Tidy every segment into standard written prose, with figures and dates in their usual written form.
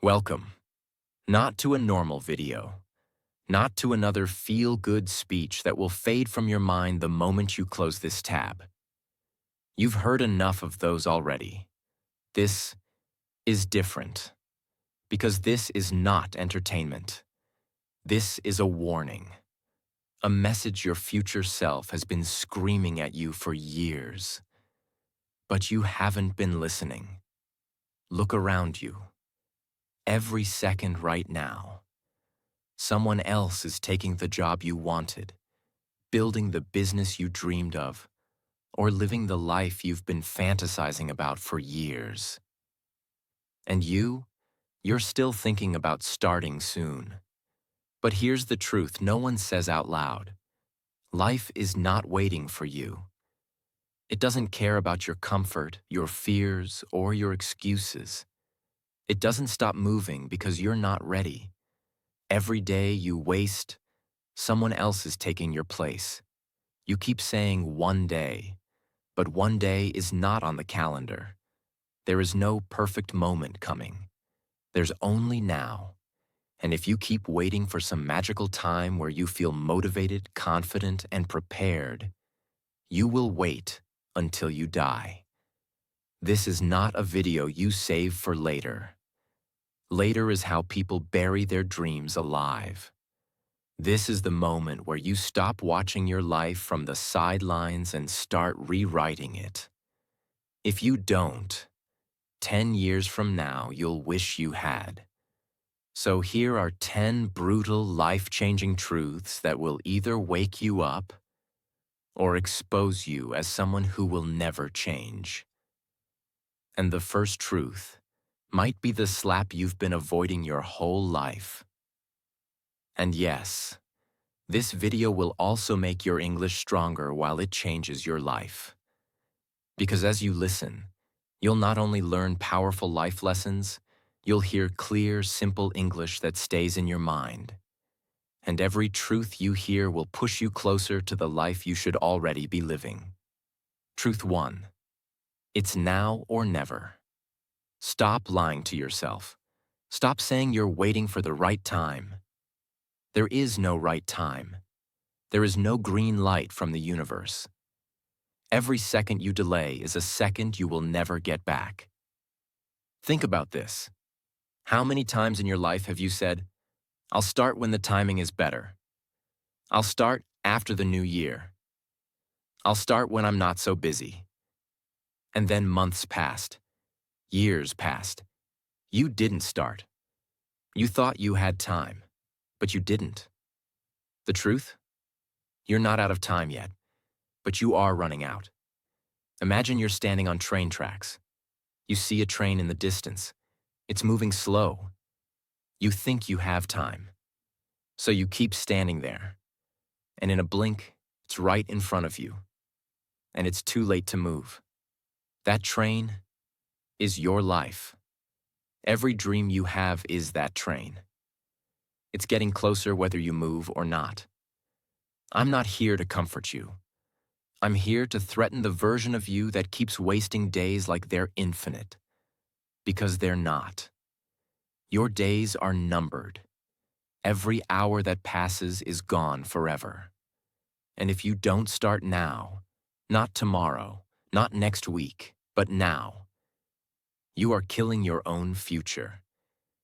Welcome, not to a normal video, not to another feel-good speech that will fade from your mind the moment you close this tab. You've heard enough of those already. This is different, because this is not entertainment. This is a warning, a message your future self has been screaming at you for years. But you haven't been listening. Look around you. Every second right now, someone else is taking the job you wanted, building the business you dreamed of, or living the life you've been fantasizing about for years. And you're still thinking about starting soon. But here's the truth no one says out loud. Life is not waiting for you. It doesn't care about your comfort, your fears, or your excuses. It doesn't stop moving because you're not ready. Every day you waste, someone else is taking your place. You keep saying one day, but one day is not on the calendar. There is no perfect moment coming. There's only now. And if you keep waiting for some magical time where you feel motivated, confident, and prepared, you will wait until you die. This is not a video you save for later. Later is how people bury their dreams alive. This is the moment where you stop watching your life from the sidelines and start rewriting it. If you don't, 10 years from now, you'll wish you had. So here are 10 brutal, life-changing truths that will either wake you up or expose you as someone who will never change. And the first truth might be the slap you've been avoiding your whole life. And yes, this video will also make your English stronger while it changes your life. Because as you listen, you'll not only learn powerful life lessons, you'll hear clear, simple English that stays in your mind. And every truth you hear will push you closer to the life you should already be living. Truth 1. It's now or never. Stop lying to yourself. Stop saying you're waiting for the right time. There is no right time. There is no green light from the universe. Every second you delay is a second you will never get back. Think about this. How many times in your life have you said, "I'll start when the timing is better. I'll start after the new year. I'll start when I'm not so busy." And then months passed. Years passed. You didn't start. You thought you had time, but you didn't. The truth? You're not out of time yet, but you are running out. Imagine you're standing on train tracks. You see a train in the distance. It's moving slow. You think you have time. So you keep standing there. And in a blink, it's right in front of you. And it's too late to move. That train is your life. Every dream you have is that train. It's getting closer whether you move or not. I'm not here to comfort you. I'm here to threaten the version of you that keeps wasting days like they're infinite. Because they're not. Your days are numbered. Every hour that passes is gone forever. And if you don't start now, not tomorrow, not next week, but now, you are killing your own future.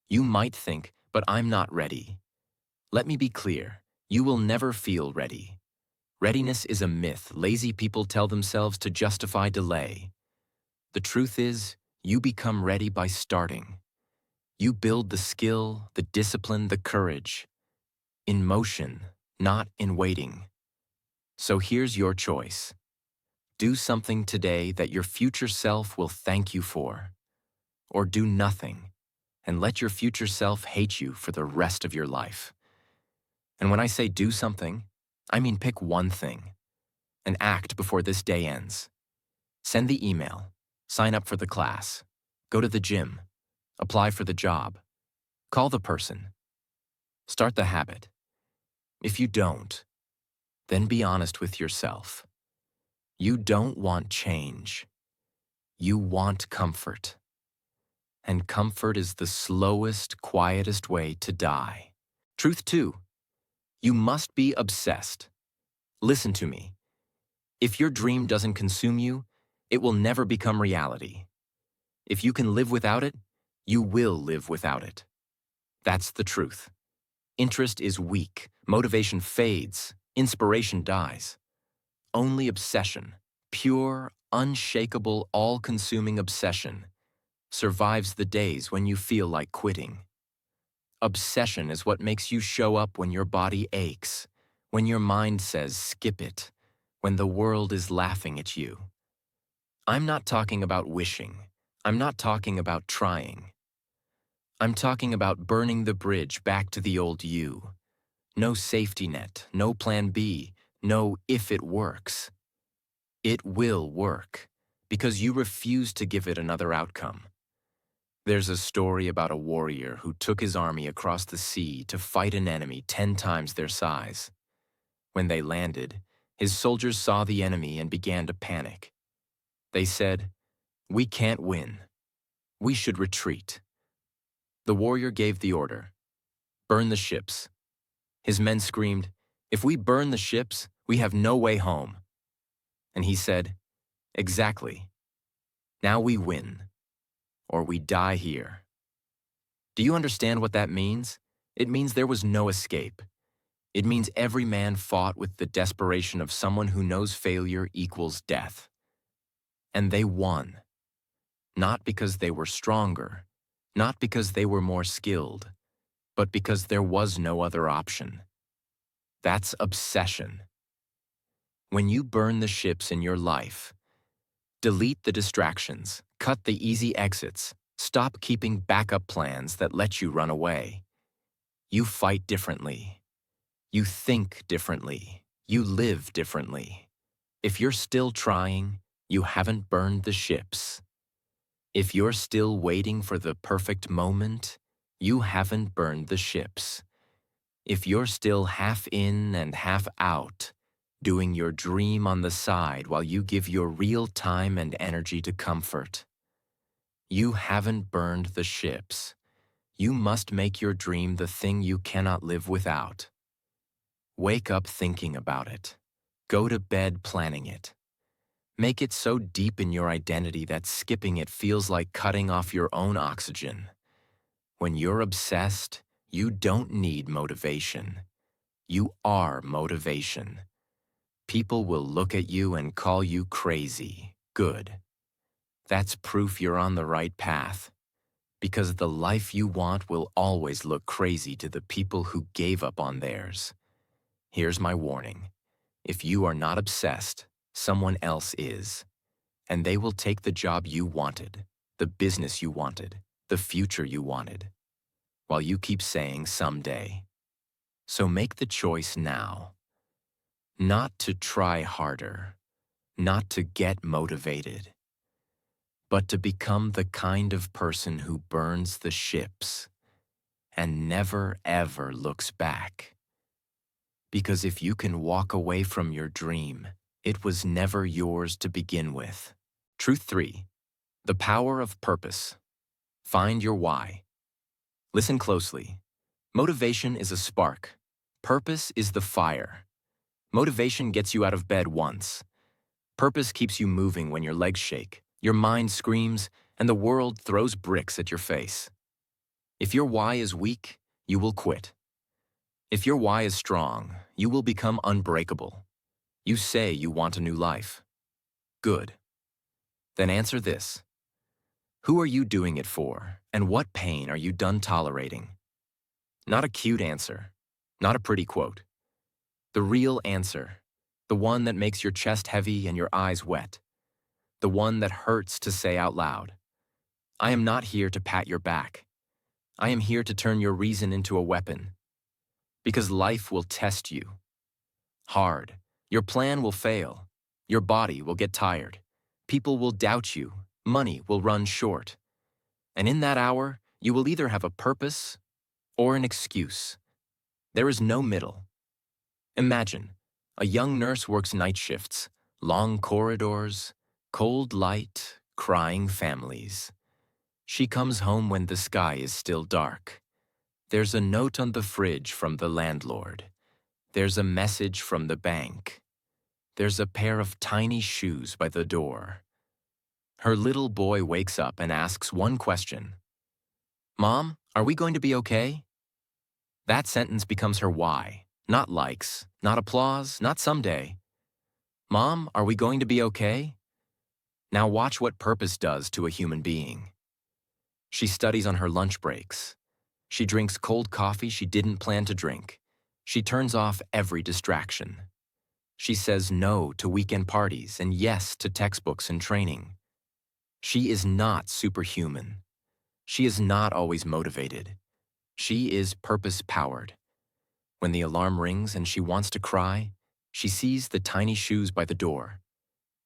You might think, but I'm not ready. Let me be clear, you will never feel ready. Readiness is a myth lazy people tell themselves to justify delay. The truth is, you become ready by starting. You build the skill, the discipline, the courage. In motion, not in waiting. So here's your choice. Do something today that your future self will thank you for. Or do nothing, and let your future self hate you for the rest of your life. And when I say do something, I mean pick one thing. And act before this day ends. Send the email. Sign up for the class. Go to the gym. Apply for the job. Call the person. Start the habit. If you don't, then be honest with yourself. You don't want change. You want comfort. and comfort is the slowest, quietest way to die. Truth 2. You must be obsessed. Listen to me. If your dream doesn't consume you, it will never become reality. If you can live without it, you will live without it. That's the truth. Interest is weak, motivation fades, inspiration dies. Only obsession, pure, unshakable, all-consuming obsession, survives the days when you feel like quitting. Obsession is what makes you show up when your body aches, when your mind says skip it, when the world is laughing at you. I'm not talking about wishing. I'm not talking about trying. I'm talking about burning the bridge back to the old you. No safety net, no plan B, no if it works. It will work, because you refuse to give it another outcome. There's a story about a warrior who took his army across the sea to fight an enemy 10 times their size. When they landed, his soldiers saw the enemy and began to panic. They said, "We can't win. We should retreat." The warrior gave the order, "Burn the ships." His men screamed, "If we burn the ships, we have no way home." And he said, "Exactly. Now we win, or we die here." Do you understand what that means? It means there was no escape. It means every man fought with the desperation of someone who knows failure equals death. And they won. Not because they were stronger, not because they were more skilled, but because there was no other option. That's obsession. When you burn the ships in your life, delete the distractions, cut the easy exits, stop keeping backup plans that let you run away. You fight differently. You think differently. You live differently. If you're still trying, you haven't burned the ships. If you're still waiting for the perfect moment, you haven't burned the ships. If you're still half in and half out, doing your dream on the side while you give your real time and energy to comfort, you haven't burned the ships. You must make your dream the thing you cannot live without. Wake up thinking about it. Go to bed planning it. Make it so deep in your identity that skipping it feels like cutting off your own oxygen. When you're obsessed, you don't need motivation. You are motivation. People will look at you and call you crazy. Good. That's proof you're on the right path. Because the life you want will always look crazy to the people who gave up on theirs. Here's my warning. If you are not obsessed, someone else is. And they will take the job you wanted, the business you wanted, the future you wanted, while you keep saying someday. So make the choice now. Not to try harder, not to get motivated, but to become the kind of person who burns the ships and never ever looks back. Because if you can walk away from your dream, it was never yours to begin with. Truth 3. The power of purpose. Find your why. Listen closely. Motivation is a spark. Purpose is the fire. Motivation gets you out of bed once. Purpose keeps you moving when your legs shake, your mind screams, and the world throws bricks at your face. If your why is weak, you will quit. If your why is strong, you will become unbreakable. You say you want a new life. Good. Then answer this. Who are you doing it for, and what pain are you done tolerating? Not a cute answer, not a pretty quote. The real answer, the one that makes your chest heavy and your eyes wet. The one that hurts to say out loud. I am not here to pat your back. I am here to turn your reason into a weapon. Because life will test you. Hard. Your plan will fail. Your body will get tired. People will doubt you. Money will run short. And in that hour, you will either have a purpose or an excuse. There is no middle. Imagine, a young nurse works night shifts, long corridors, cold light, crying families. She comes home when the sky is still dark. There's a note on the fridge from the landlord. There's a message from the bank. There's a pair of tiny shoes by the door. Her little boy wakes up and asks one question. Mom, are we going to be okay? That sentence becomes her why. Not likes, not applause, not someday. Mom, are we going to be okay? Now watch what purpose does to a human being. She studies on her lunch breaks. She drinks cold coffee she didn't plan to drink. She turns off every distraction. She says no to weekend parties and yes to textbooks and training. She is not superhuman. She is not always motivated. She is purpose-powered. When the alarm rings and she wants to cry, she sees the tiny shoes by the door.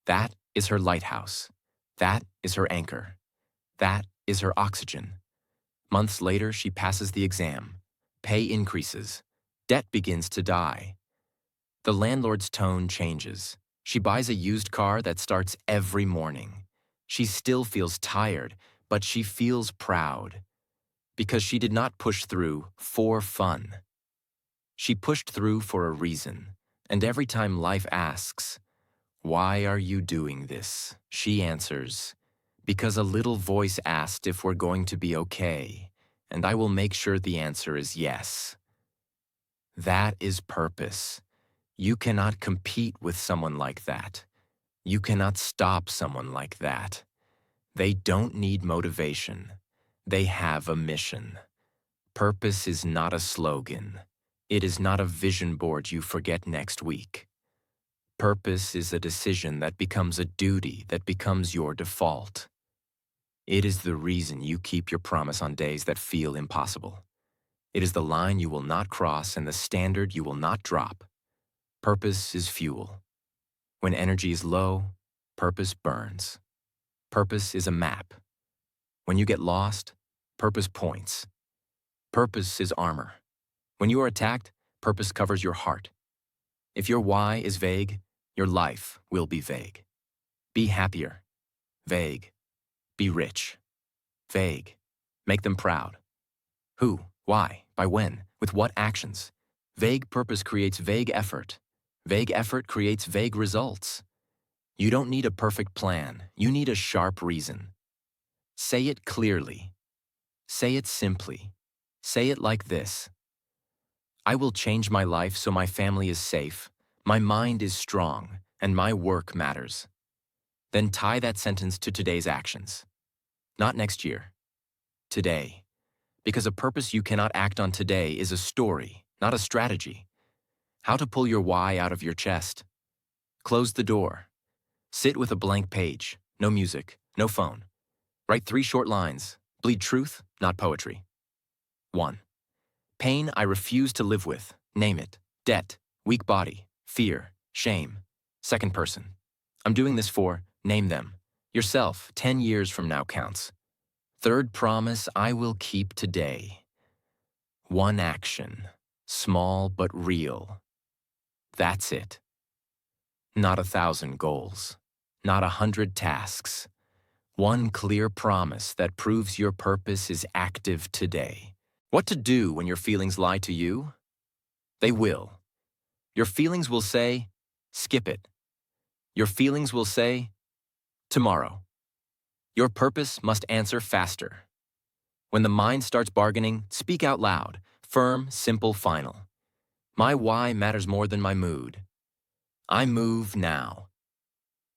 That is her lighthouse. That is her anchor. That is her oxygen. Months later, she passes the exam. Pay increases. Debt begins to die. The landlord's tone changes. She buys a used car that starts every morning. She still feels tired, but she feels proud. Because she did not push through for fun. She pushed through for a reason. And every time life asks, "Why are you doing this?" she answers, "Because a little voice asked if we're going to be okay, and I will make sure the answer is yes." That is purpose. You cannot compete with someone like that. You cannot stop someone like that. They don't need motivation. They have a mission. Purpose is not a slogan. It is not a vision board you forget next week. Purpose is a decision that becomes a duty that becomes your default. It is the reason you keep your promise on days that feel impossible. It is the line you will not cross and the standard you will not drop. Purpose is fuel. When energy is low, purpose burns. Purpose is a map. When you get lost, purpose points. Purpose is armor. When you are attacked, purpose covers your heart. If your why is vague, your life will be vague. Be happier. Vague. Be rich. Vague. Make them proud. Who? Why? By when? With what actions? Vague purpose creates vague effort. Vague effort creates vague results. You don't need a perfect plan. You need a sharp reason. Say it clearly. Say it simply. Say it like this. I will change my life so my family is safe, my mind is strong, and my work matters. Then tie that sentence to today's actions. Not next year. Today. Because a purpose you cannot act on today is a story, not a strategy. How to pull your why out of your chest. Close the door. Sit with a blank page. No music, no phone. Write 3 short lines. Bleed truth, not poetry. 1. Pain I refuse to live with. Name it. Debt, weak body, fear, shame. Second person. I'm doing this for, name them. Yourself, 10 years from now counts. Third promise I will keep today. 1 action. Small but real. That's it. Not 1,000 goals. Not 100 tasks. 1 clear promise that proves your purpose is active today. What to do when your feelings lie to you? They will. Your feelings will say, skip it. Your feelings will say, tomorrow. Your purpose must answer faster. When the mind starts bargaining, speak out loud, firm, simple, final. My why matters more than my mood. I move now.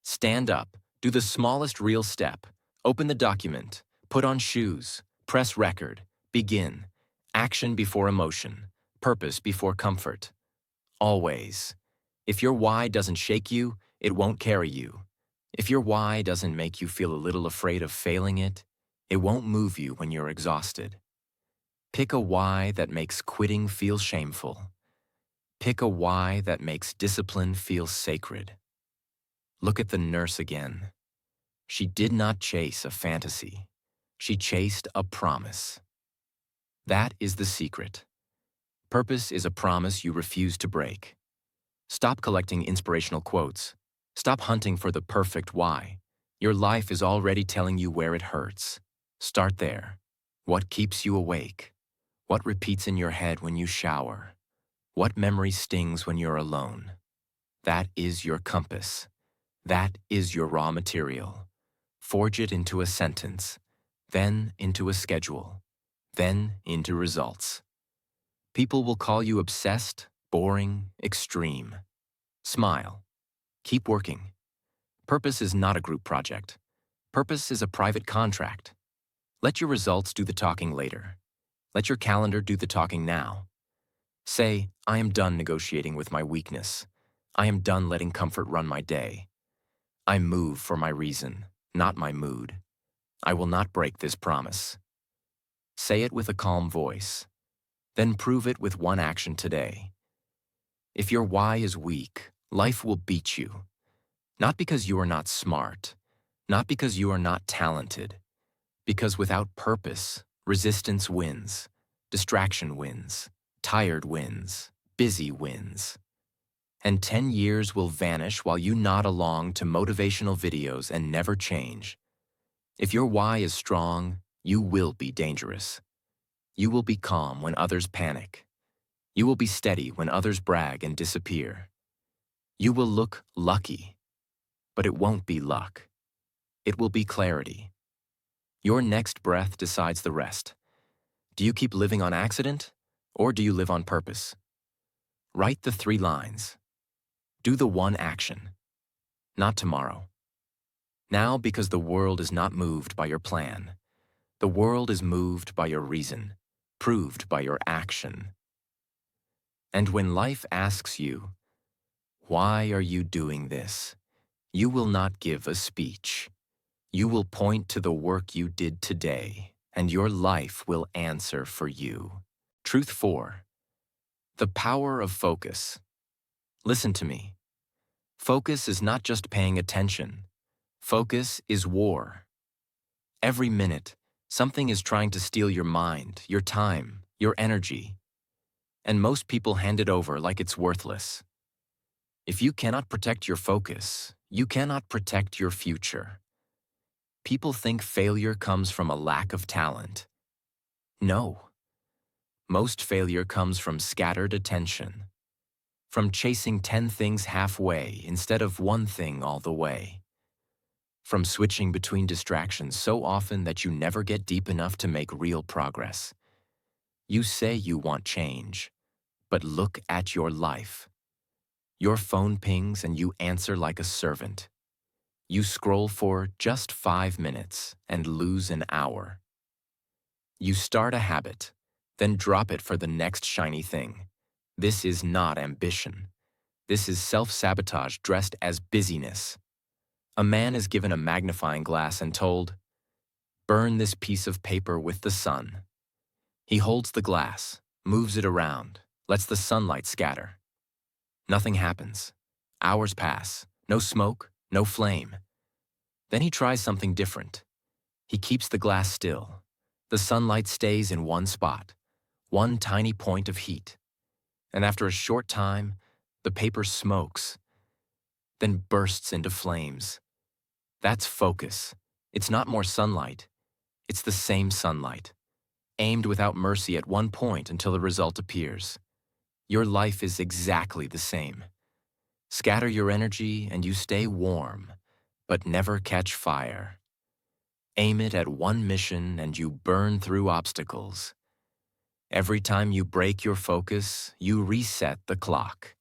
Stand up, do the smallest real step, open the document, put on shoes, press record, begin. Action before emotion, purpose before comfort. Always. If your why doesn't shake you, it won't carry you. If your why doesn't make you feel a little afraid of failing it won't move you when you're exhausted. Pick a why that makes quitting feel shameful. Pick a why that makes discipline feel sacred. Look at the nurse again. She did not chase a fantasy. She chased a promise. That is the secret. Purpose is a promise you refuse to break. Stop collecting inspirational quotes. Stop hunting for the perfect why. Your life is already telling you where it hurts. Start there. What keeps you awake? What repeats in your head when you shower? What memory stings when you're alone? That is your compass. That is your raw material. Forge it into a sentence, then into a schedule, then into results. People will call you obsessed, boring, extreme. Smile. Keep working. Purpose is not a group project. Purpose is a private contract. Let your results do the talking later. Let your calendar do the talking now. Say, I am done negotiating with my weakness. I am done letting comfort run my day. I move for my reason, not my mood. I will not break this promise. Say it with a calm voice. Then prove it with one action today. If your why is weak, life will beat you. Not because you are not smart, not because you are not talented, because without purpose, resistance wins, distraction wins, tired wins, busy wins. And 10 years will vanish while you nod along to motivational videos and never change. If your why is strong, you will be dangerous. You will be calm when others panic. You will be steady when others brag and disappear. You will look lucky, but it won't be luck. It will be clarity. Your next breath decides the rest. Do you keep living on accident, or do you live on purpose? Write the 3 lines. Do the one action. Not tomorrow. Now, because the world is not moved by your plan. The world is moved by your reason, proved by your action. And when life asks you, why are you doing this? You will not give a speech. You will point to the work you did today, and your life will answer for you. Truth 4. The power of focus. Listen to me. Focus is not just paying attention. Focus is war. Every minute, something is trying to steal your mind, your time, your energy. And most people hand it over like it's worthless. If you cannot protect your focus, you cannot protect your future. People think failure comes from a lack of talent. No. Most failure comes from scattered attention, from chasing 10 things halfway instead of one thing all the way, from switching between distractions so often that you never get deep enough to make real progress. You say you want change, but look at your life. Your phone pings and you answer like a servant. You scroll for just 5 minutes and lose an hour. You start a habit, then drop it for the next shiny thing. This is not ambition. This is self-sabotage dressed as busyness. A man is given a magnifying glass and told, burn this piece of paper with the sun. He holds the glass, moves it around, lets the sunlight scatter. Nothing happens. Hours pass. No smoke, no flame. Then he tries something different. He keeps the glass still. The sunlight stays in one spot, one tiny point of heat. And after a short time, the paper smokes, then bursts into flames. That's focus. It's not more sunlight. It's the same sunlight, aimed without mercy at one point until the result appears. Your life is exactly the same. Scatter your energy and you stay warm, but never catch fire. Aim it at one mission and you burn through obstacles. Every time you break your focus, you reset the clock.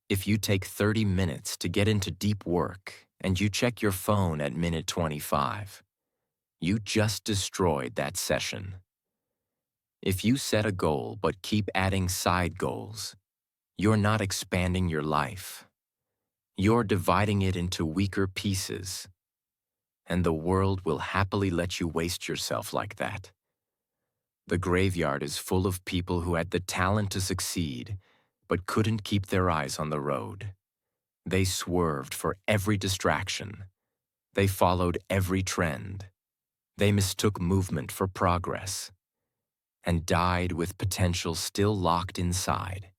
If you take 30 minutes to get into deep work and you check your phone at minute 25, you just destroyed that session. If you set a goal but keep adding side goals, you're not expanding your life. You're dividing it into weaker pieces, and the world will happily let you waste yourself like that. The graveyard is full of people who had the talent to succeed, but couldn't keep their eyes on the road. They swerved for every distraction. They followed every trend. They mistook movement for progress, and died with potential still locked inside.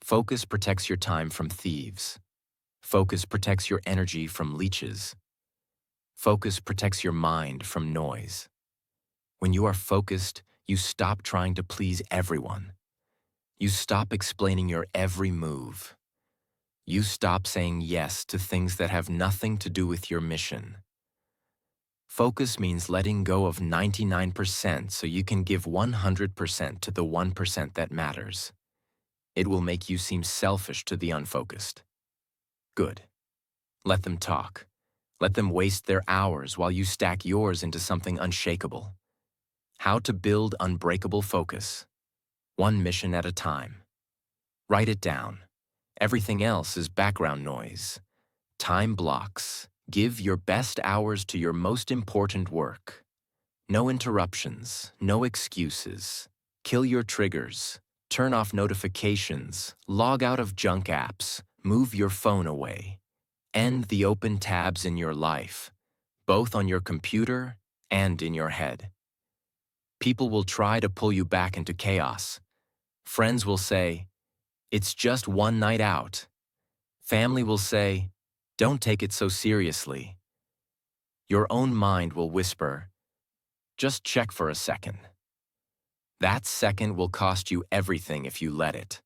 Focus protects your time from thieves. Focus protects your energy from leeches. Focus protects your mind from noise. When you are focused, you stop trying to please everyone. You stop explaining your every move. You stop saying yes to things that have nothing to do with your mission. Focus means letting go of 99% so you can give 100% to the 1% that matters. It will make you seem selfish to the unfocused. Good. Let them talk. Let them waste their hours while you stack yours into something unshakable. How to build unbreakable focus. One mission at a time. Write it down. Everything else is background noise. Time blocks. Give your best hours to your most important work. No interruptions, no excuses. Kill your triggers. Turn off notifications. Log out of junk apps. Move your phone away. End the open tabs in your life, both on your computer and in your head. People will try to pull you back into chaos. Friends will say, "It's just one night out." Family will say, "Don't take it so seriously." Your own mind will whisper, "Just check for a second." That second will cost you everything if you let it.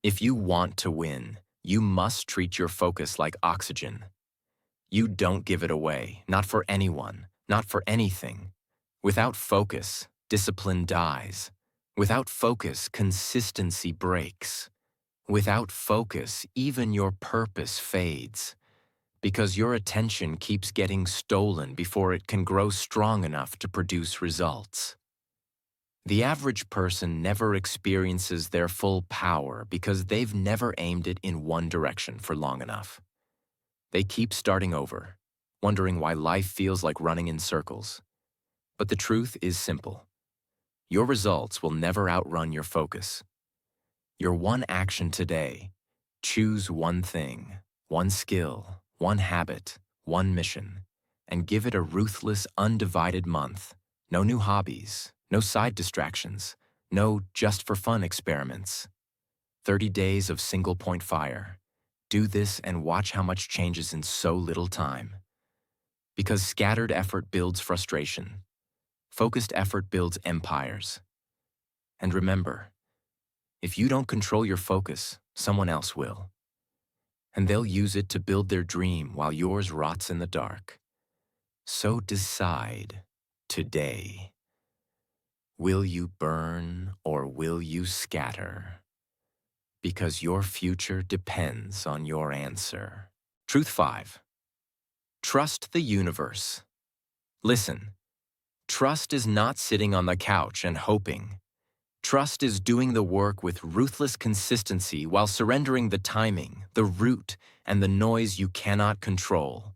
If you want to win, you must treat your focus like oxygen. You don't give it away, not for anyone, not for anything. Without focus, discipline dies. Without focus, consistency breaks. Without focus, even your purpose fades. Because your attention keeps getting stolen before it can grow strong enough to produce results. The average person never experiences their full power because they've never aimed it in one direction for long enough. They keep starting over, wondering why life feels like running in circles. But the truth is simple. Your results will never outrun your focus. Your one action today, choose one thing, one skill, one habit, one mission, and give it a ruthless, undivided month. No new hobbies, no side distractions, no just-for-fun experiments. 30 days of single-point fire. Do this and watch how much changes in so little time. Because scattered effort builds frustration. Focused effort builds empires. And remember, if you don't control your focus, someone else will. And they'll use it to build their dream while yours rots in the dark. So decide today. Will you burn or will you scatter? Because your future depends on your answer. Truth 5. Trust the universe. Listen, trust is not sitting on the couch and hoping. Trust is doing the work with ruthless consistency while surrendering the timing, the route, and the noise you cannot control.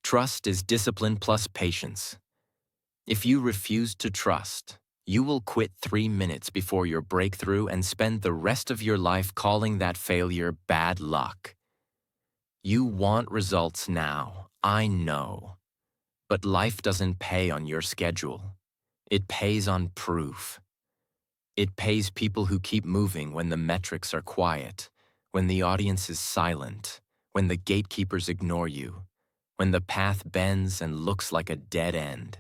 Trust is discipline plus patience. If you refuse to trust, you will quit 3 minutes before your breakthrough and spend the rest of your life calling that failure bad luck. You want results now, I know. But life doesn't pay on your schedule. It pays on proof. It pays people who keep moving when the metrics are quiet, when the audience is silent, when the gatekeepers ignore you, when the path bends and looks like a dead end.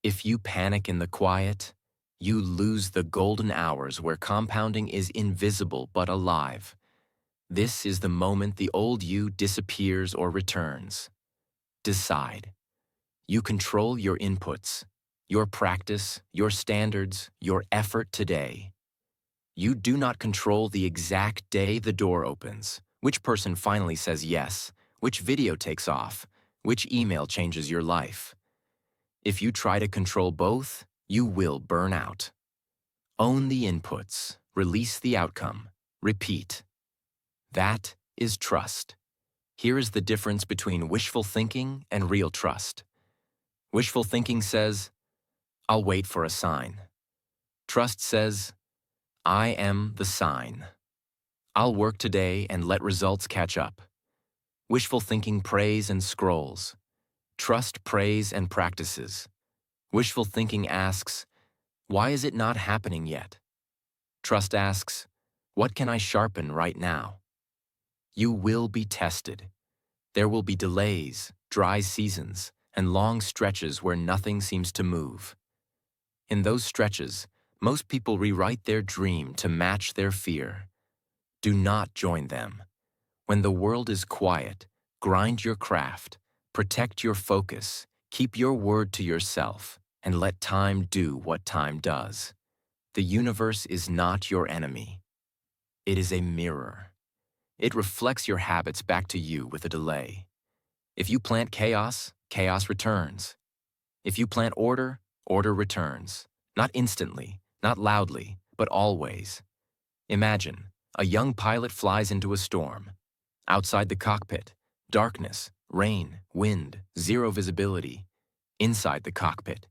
If you panic in the quiet, you lose the golden hours where compounding is invisible but alive. This is the moment the old you disappears or returns. Decide. You control your inputs, your practice, your standards, your effort today. You do not control the exact day the door opens, which person finally says yes, which video takes off, which email changes your life. If you try to control both, you will burn out. Own the inputs, release the outcome, repeat. That is trust. Here is the difference between wishful thinking and real trust. Wishful thinking says, "I'll wait for a sign." Trust says, "I am the sign. I'll work today and let results catch up." Wishful thinking prays and scrolls. Trust prays and practices. Wishful thinking asks, "Why is it not happening yet?" Trust asks, "What can I sharpen right now?" You will be tested. There will be delays, dry seasons, and long stretches where nothing seems to move. In those stretches, most people rewrite their dream to match their fear. Do not join them. When the world is quiet, grind your craft, protect your focus, keep your word to yourself, and let time do what time does. The universe is not your enemy. It is a mirror. It reflects your habits back to you with a delay. If you plant chaos, chaos returns. If you plant order, order returns. Not instantly, not loudly, but always. Imagine, a young pilot flies into a storm. Outside the cockpit, darkness, rain, wind, zero visibility. Inside the cockpit,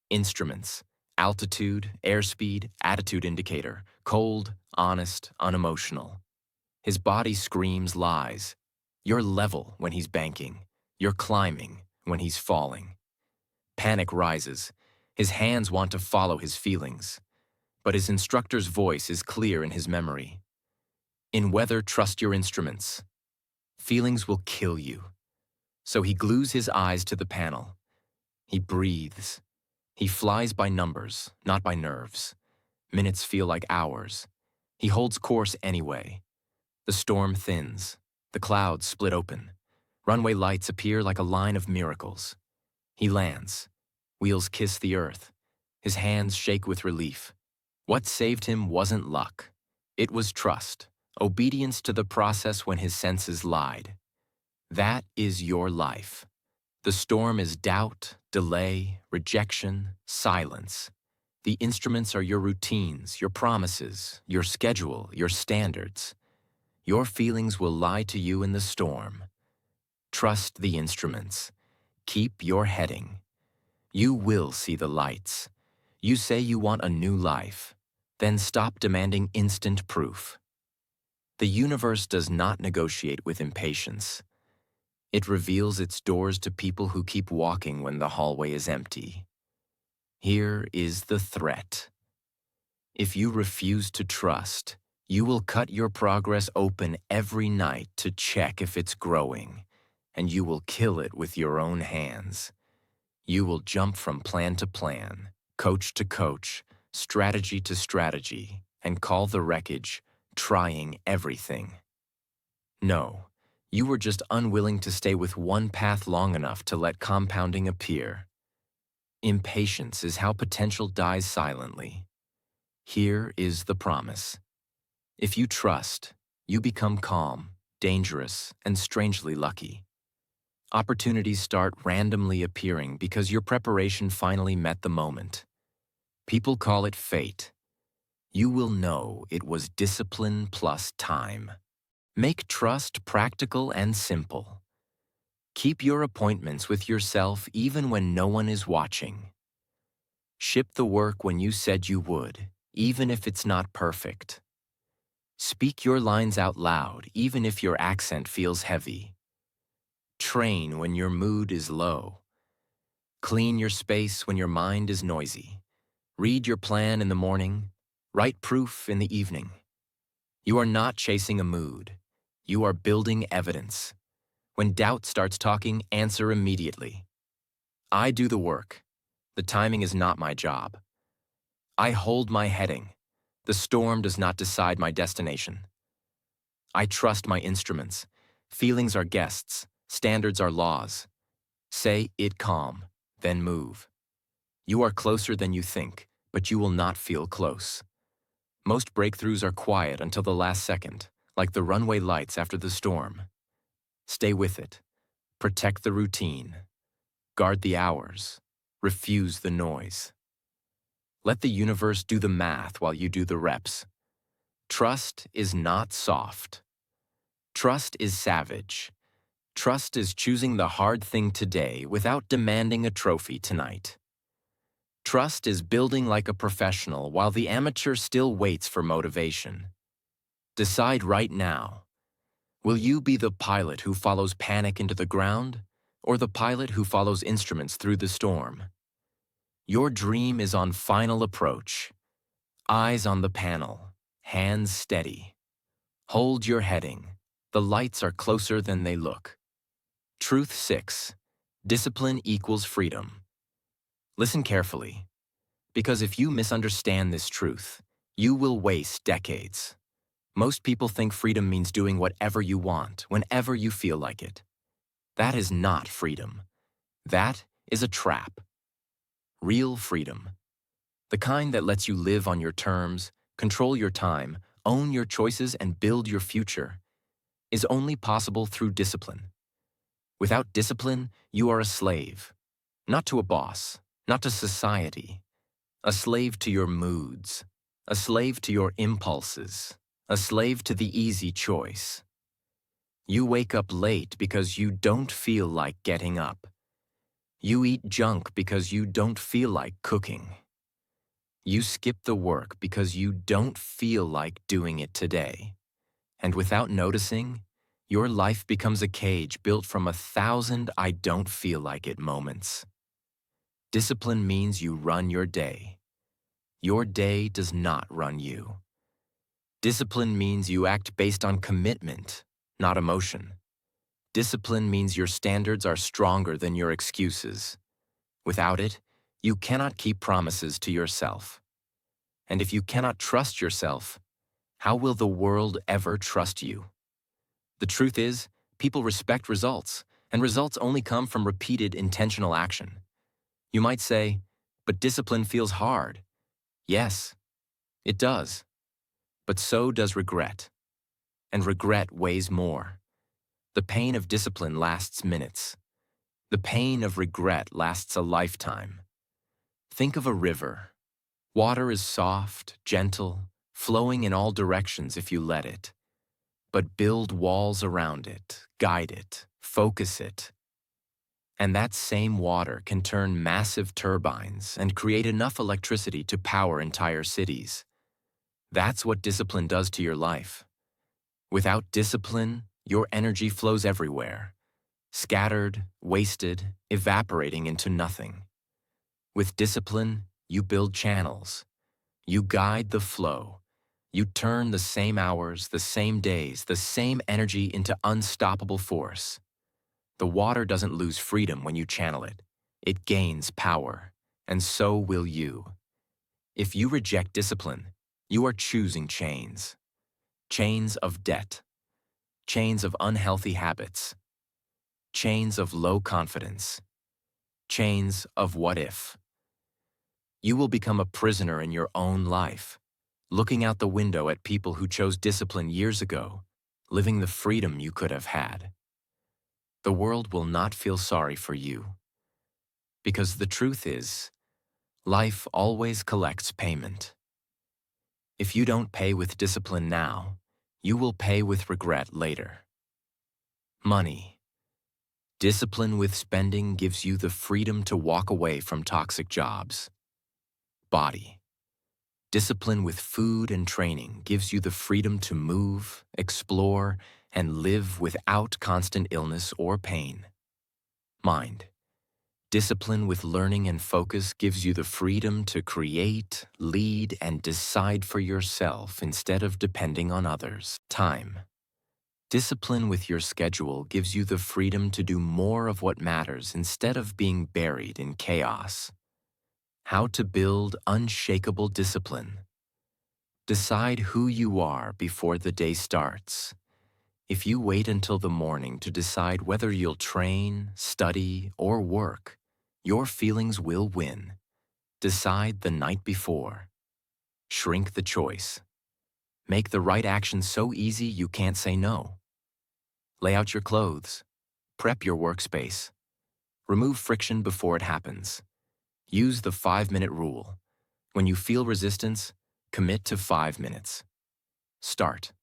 instruments, altitude, airspeed, attitude indicator, cold, honest, unemotional. His body screams lies. You're level when he's banking. You're climbing when he's falling. Panic rises. His hands want to follow his feelings. But his instructor's voice is clear in his memory. In weather, trust your instruments. Feelings will kill you. So he glues his eyes to the panel. He breathes. He flies by numbers, not by nerves. Minutes feel like hours. He holds course anyway. The storm thins. The clouds split open. Runway lights appear like a line of miracles. He lands. Wheels kiss the earth. His hands shake with relief. What saved him wasn't luck. It was trust, obedience to the process when his senses lied. That is your life. The storm is doubt, delay, rejection, silence. The instruments are your routines, your promises, your schedule, your standards. Your feelings will lie to you in the storm. Trust the instruments. Keep your heading. You will see the lights. You say you want a new life. Then stop demanding instant proof. The universe does not negotiate with impatience. It reveals its doors to people who keep walking when the hallway is empty. Here is the threat. If you refuse to trust, you will cut your progress open every night to check if it's growing, and you will kill it with your own hands. You will jump from plan to plan, coach to coach, strategy to strategy, and call the wreckage trying everything. No, you were just unwilling to stay with one path long enough to let compounding appear. Impatience is how potential dies silently. Here is the promise. If you trust, you become calm, dangerous, and strangely lucky. Opportunities start randomly appearing because your preparation finally met the moment. People call it fate. You will know it was discipline plus time. Make trust practical and simple. Keep your appointments with yourself even when no one is watching. Ship the work when you said you would, even if it's not perfect. Speak your lines out loud, even if your accent feels heavy. Train when your mood is low. Clean your space when your mind is noisy. Read your plan in the morning. Write proof in the evening. You are not chasing a mood. You are building evidence. When doubt starts talking, answer immediately. I do the work. The timing is not my job. I hold my heading. The storm does not decide my destination. I trust my instruments. Feelings are guests. Standards are laws. Say it calm, then move. You are closer than you think, but you will not feel close. Most breakthroughs are quiet until the last second, like the runway lights after the storm. Stay with it. Protect the routine. Guard the hours. Refuse the noise. Let the universe do the math while you do the reps. Trust is not soft. Trust is savage. Trust is choosing the hard thing today without demanding a trophy tonight. Trust is building like a professional while the amateur still waits for motivation. Decide right now. Will you be the pilot who follows panic into the ground, or the pilot who follows instruments through the storm? Your dream is on final approach. Eyes on the panel, hands steady. Hold your heading. The lights are closer than they look. Truth 6. Discipline equals freedom. Listen carefully. Because if you misunderstand this truth, you will waste decades. Most people think freedom means doing whatever you want, whenever you feel like it. That is not freedom. That is a trap. Real freedom, the kind that lets you live on your terms, control your time, own your choices, and build your future, is only possible through discipline. Without discipline, you are a slave. Not to a boss, not to society. A slave to your moods. A slave to your impulses. A slave to the easy choice. You wake up late because you don't feel like getting up. You eat junk because you don't feel like cooking. You skip the work because you don't feel like doing it today. And without noticing, your life becomes a cage built from 1,000 I don't feel like it moments. Discipline means you run your day. Your day does not run you. Discipline means you act based on commitment, not emotion. Discipline means your standards are stronger than your excuses. Without it, you cannot keep promises to yourself. And if you cannot trust yourself, how will the world ever trust you? The truth is, people respect results, and results only come from repeated intentional action. You might say, but discipline feels hard. Yes, it does. But so does regret. And regret weighs more. The pain of discipline lasts minutes. The pain of regret lasts a lifetime. Think of a river. Water is soft, gentle, flowing in all directions if you let it. But build walls around it, guide it, focus it. And that same water can turn massive turbines and create enough electricity to power entire cities. That's what discipline does to your life. Without discipline, your energy flows everywhere, scattered, wasted, evaporating into nothing. With discipline, you build channels. You guide the flow. You turn the same hours, the same days, the same energy into unstoppable force. The water doesn't lose freedom when you channel it. It gains power, and so will you. If you reject discipline, you are choosing chains. Chains of debt. Chains of unhealthy habits. Chains of low confidence. Chains of what if. You will become a prisoner in your own life, looking out the window at people who chose discipline years ago, living the freedom you could have had. The world will not feel sorry for you. Because the truth is, life always collects payment. If you don't pay with discipline now, you will pay with regret later. Money. Discipline with spending gives you the freedom to walk away from toxic jobs. Body. Discipline with food and training gives you the freedom to move, explore, and live without constant illness or pain. Mind. Discipline with learning and focus gives you the freedom to create, lead, and decide for yourself instead of depending on others. Time. Discipline with your schedule gives you the freedom to do more of what matters instead of being buried in chaos. How to build unshakable discipline. Decide who you are before the day starts. If you wait until the morning to decide whether you'll train, study, or work, your feelings will win. Decide the night before. Shrink the choice. Make the right action so easy you can't say no. Lay out your clothes. Prep your workspace. Remove friction before it happens. Use the 5-minute rule. When you feel resistance, commit to 5 minutes. Start.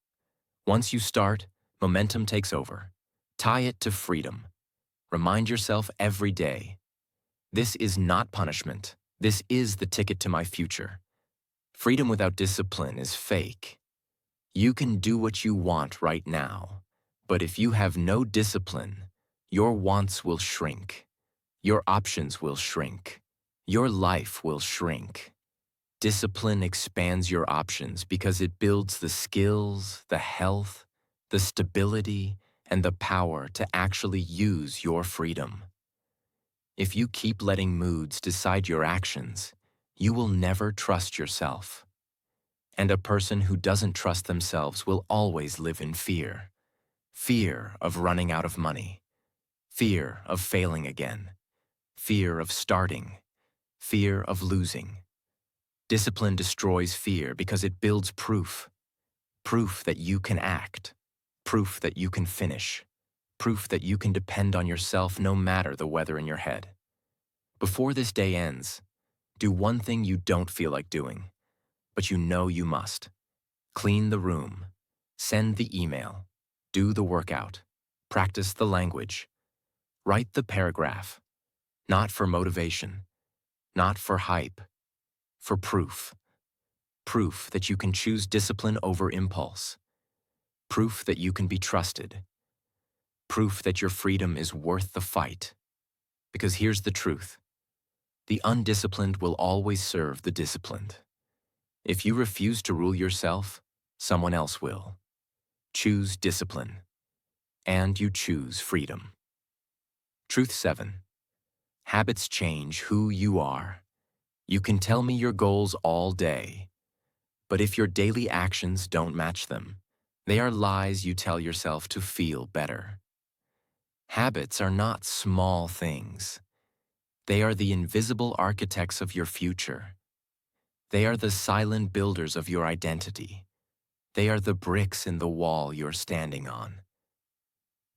Once you start, momentum takes over. Tie it to freedom. Remind yourself every day. This is not punishment. This is the ticket to my future. Freedom without discipline is fake. You can do what you want right now, but if you have no discipline, your wants will shrink. Your options will shrink. Your life will shrink. Discipline expands your options because it builds the skills, the health, the stability, and the power to actually use your freedom. If you keep letting moods decide your actions, you will never trust yourself. And a person who doesn't trust themselves will always live in fear. Fear of running out of money. Fear of failing again. Fear of starting. Fear of losing. Discipline destroys fear because it builds proof. Proof that you can act. Proof that you can finish. Proof that you can depend on yourself no matter the weather in your head. Before this day ends, do one thing you don't feel like doing, but you know you must. Clean the room. Send the email. Do the workout. Practice the language. Write the paragraph. Not for motivation. Not for hype. For proof. Proof that you can choose discipline over impulse. Proof that you can be trusted. Proof that your freedom is worth the fight. Because here's the truth. The undisciplined will always serve the disciplined. If you refuse to rule yourself, someone else will. Choose discipline. And you choose freedom. Truth 7. Habits change who you are. You can tell me your goals all day, but if your daily actions don't match them, they are lies you tell yourself to feel better. Habits are not small things. They are the invisible architects of your future. They are the silent builders of your identity. They are the bricks in the wall you're standing on.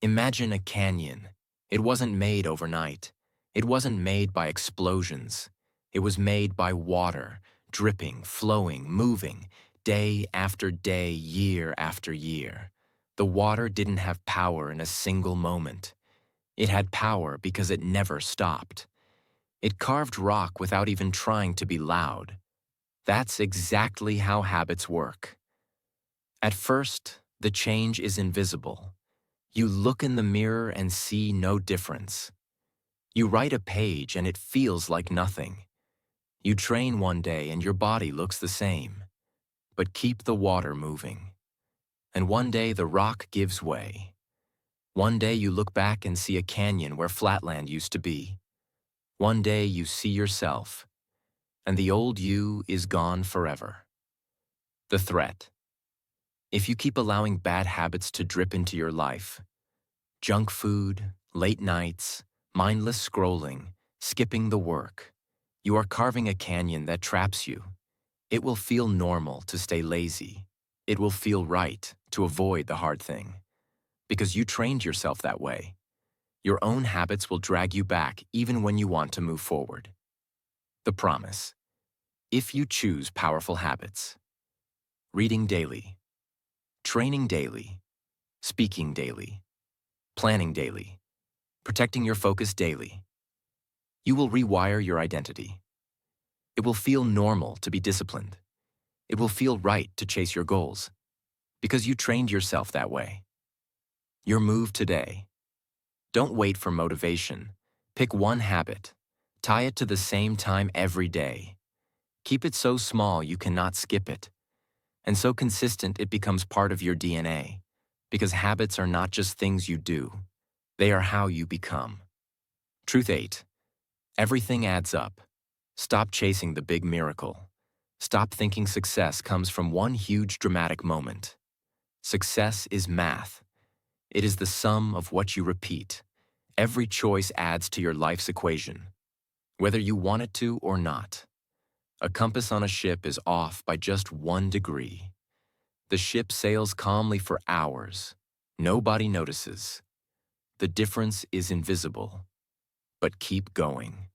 Imagine a canyon. It wasn't made overnight. It wasn't made by explosions. It was made by water, dripping, flowing, moving, day after day, year after year. The water didn't have power in a single moment. It had power because it never stopped. It carved rock without even trying to be loud. That's exactly how habits work. At first, the change is invisible. You look in the mirror and see no difference. You write a page and it feels like nothing. You train one day and your body looks the same. But keep the water moving. And one day the rock gives way. One day you look back and see a canyon where flatland used to be. One day you see yourself, and the old you is gone forever. The threat. If you keep allowing bad habits to drip into your life, junk food, late nights, mindless scrolling, skipping the work, you are carving a canyon that traps you. It will feel normal to stay lazy. It will feel right to avoid the hard thing. Because you trained yourself that way. Your own habits will drag you back even when you want to move forward. The promise. If you choose powerful habits. Reading daily. Training daily. Speaking daily. Planning daily. Protecting your focus daily. You will rewire your identity. It will feel normal to be disciplined. It will feel right to chase your goals. Because you trained yourself that way. Your move today. Don't wait for motivation. Pick one habit. Tie it to the same time every day. Keep it so small you cannot skip it. And so consistent it becomes part of your DNA. Because habits are not just things you do. They are how you become. Truth 8. Everything adds up. Stop chasing the big miracle. Stop thinking success comes from one huge dramatic moment. Success is math. It is the sum of what you repeat. Every choice adds to your life's equation, whether you want it to or not. A compass on a ship is off by just 1 degree. The ship sails calmly for hours. Nobody notices. The difference is invisible. But keep going.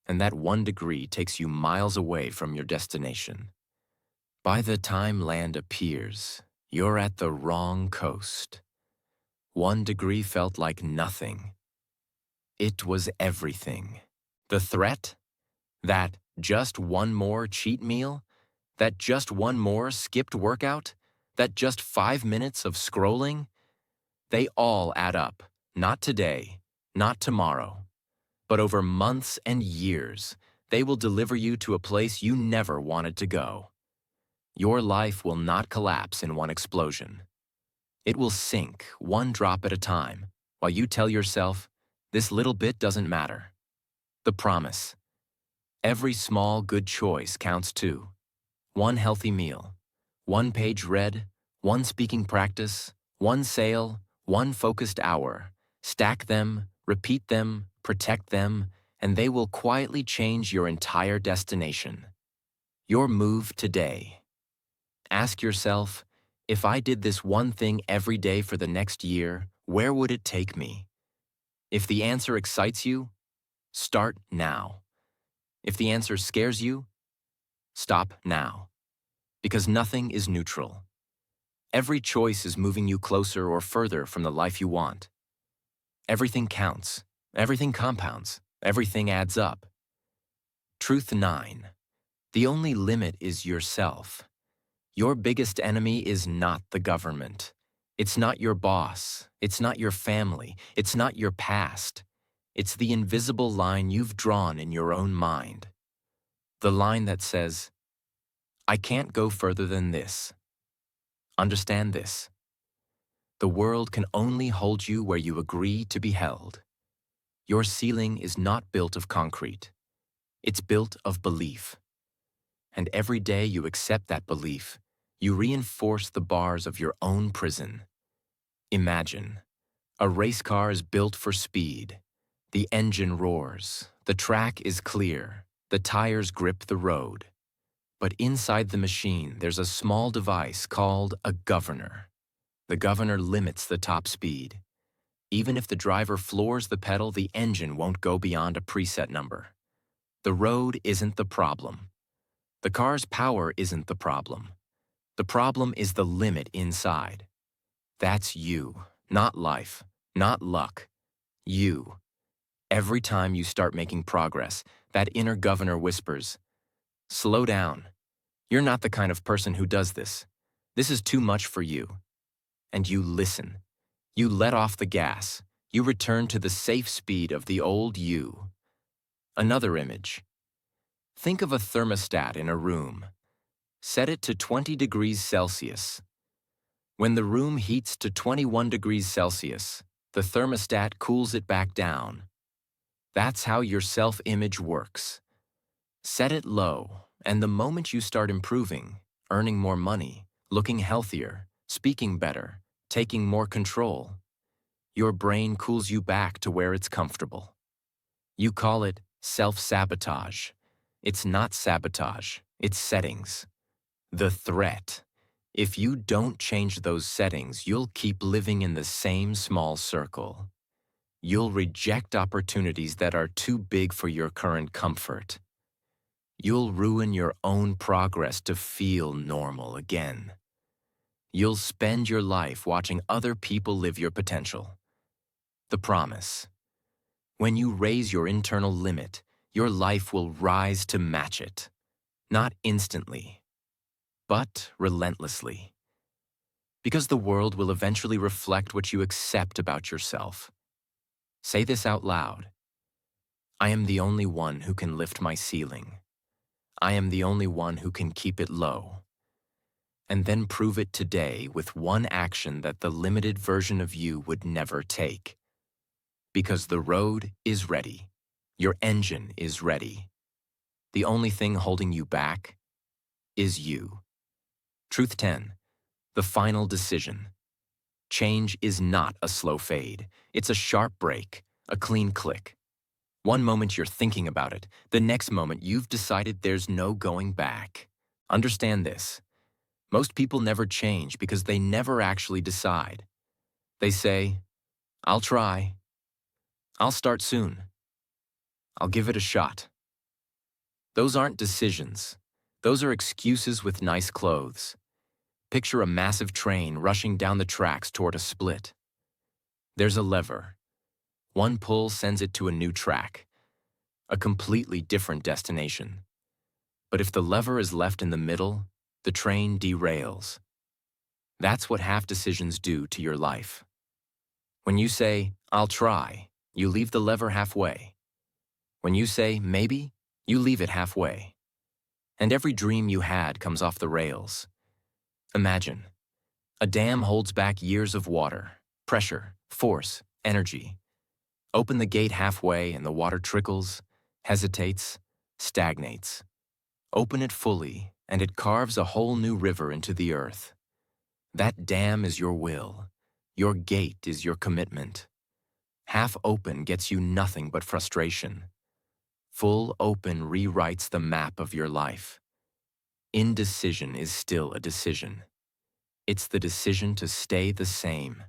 And that 1 degree takes you miles away from your destination. By the time land appears, you're at the wrong coast. 1 degree felt like nothing. It was everything. The threat? That just one more cheat meal? That just one more skipped workout? That just 5 minutes of scrolling? They all add up. Not today, not tomorrow, but over months and years. They will deliver you to a place you never wanted to go. Your life will not collapse in one explosion. It will sink 1 drop at a time, while you tell yourself, this little bit doesn't matter. The promise. Every small good choice counts too. One healthy meal, one page read, one speaking practice, one sale, one focused hour. Stack them, repeat them, protect them, and they will quietly change your entire destination. Your move today. Ask yourself, if I did this one thing every day for the next year, where would it take me? If the answer excites you, start now. If the answer scares you, stop now. Because nothing is neutral. Every choice is moving you closer or further from the life you want. Everything counts. Everything compounds. Everything adds up. Truth 9. The only limit is yourself. Your biggest enemy is not the government. It's not your boss. It's not your family. It's not your past. It's the invisible line you've drawn in your own mind. The line that says, I can't go further than this. Understand this. The world can only hold you where you agree to be held. Your ceiling is not built of concrete. It's built of belief. And every day you accept that belief, you reinforce the bars of your own prison. Imagine, a race car is built for speed. The engine roars, the track is clear, the tires grip the road. But inside the machine, there's a small device called a governor. The governor limits the top speed. Even if the driver floors the pedal, the engine won't go beyond a preset number. The road isn't the problem. The car's power isn't the problem. The problem is the limit inside. That's you, not life, not luck. You. Every time you start making progress, that inner governor whispers, slow down. You're not the kind of person who does this. This is too much for you. And you listen. You let off the gas. You return to the safe speed of the old you. Another image. Think of a thermostat in a room. Set it to 20 degrees Celsius. When the room heats to 21 degrees Celsius, the thermostat cools it back down. That's how your self-image works. Set it low, and the moment you start improving, earning more money, looking healthier, speaking better, taking more control, your brain cools you back to where it's comfortable. You call it self-sabotage. It's not sabotage, it's settings. The threat. If you don't change those settings, you'll keep living in the same small circle. You'll reject opportunities that are too big for your current comfort. You'll ruin your own progress to feel normal again. You'll spend your life watching other people live your potential. The promise. When you raise your internal limit, your life will rise to match it. Not instantly, but relentlessly. Because the world will eventually reflect what you accept about yourself. Say this out loud. I am the only one who can lift my ceiling. I am the only one who can keep it low. And then prove it today with one action that the limited version of you would never take. Because the road is ready. Your engine is ready. The only thing holding you back is you. Truth 10. The final decision. Change is not a slow fade. It's a sharp break, a clean click. One moment you're thinking about it, the next moment you've decided there's no going back. Understand this. Most people never change because they never actually decide. They say, I'll try. I'll start soon. I'll give it a shot. Those aren't decisions. Those are excuses with nice clothes. Picture a massive train rushing down the tracks toward a split. There's a lever. One pull sends it to a new track, a completely different destination. But if the lever is left in the middle, the train derails. That's what half decisions do to your life. When you say, I'll try, you leave the lever halfway. When you say, maybe, you leave it halfway. And every dream you had comes off the rails. Imagine. A dam holds back years of water, pressure, force, energy. Open the gate halfway and the water trickles, hesitates, stagnates. Open it fully, and it carves a whole new river into the earth. That dam is your will. Your gate is your commitment. Half open gets you nothing but frustration. Full open rewrites the map of your life. Indecision is still a decision. It's the decision to stay the same.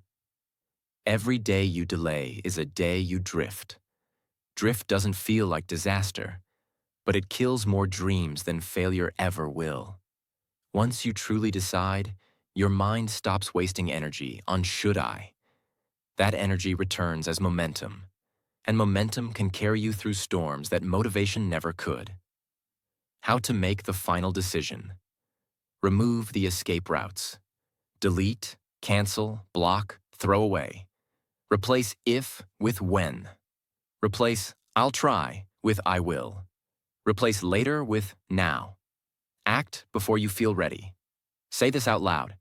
Every day you delay is a day you drift. Drift doesn't feel like disaster, but it kills more dreams than failure ever will. Once you truly decide, your mind stops wasting energy on should I. That energy returns as momentum, and momentum can carry you through storms that motivation never could. How to make the final decision. Remove the escape routes. Delete, cancel, block, throw away. Replace if with when. Replace I'll try with I will. Replace later with now. Act before you feel ready. Say this out loud.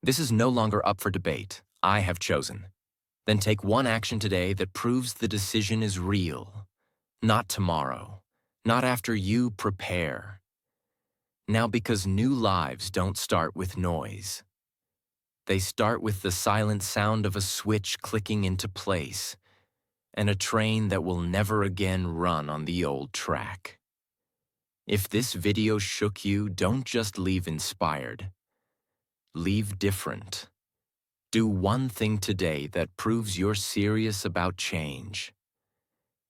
This is no longer up for debate. I have chosen. Then take one action today that proves the decision is real. Not tomorrow. Not after you prepare. Now, because new lives don't start with noise. They start with the silent sound of a switch clicking into place and a train that will never again run on the old track. If this video shook you, don't just leave inspired. Leave different. Do one thing today that proves you're serious about change.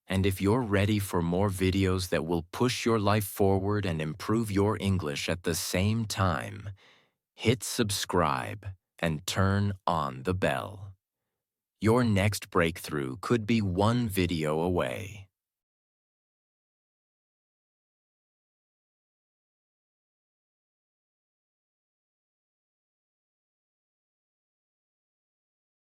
And if you're ready for more videos that will push your life forward and improve your English at the same time, hit subscribe and turn on the bell. Your next breakthrough could be one video away.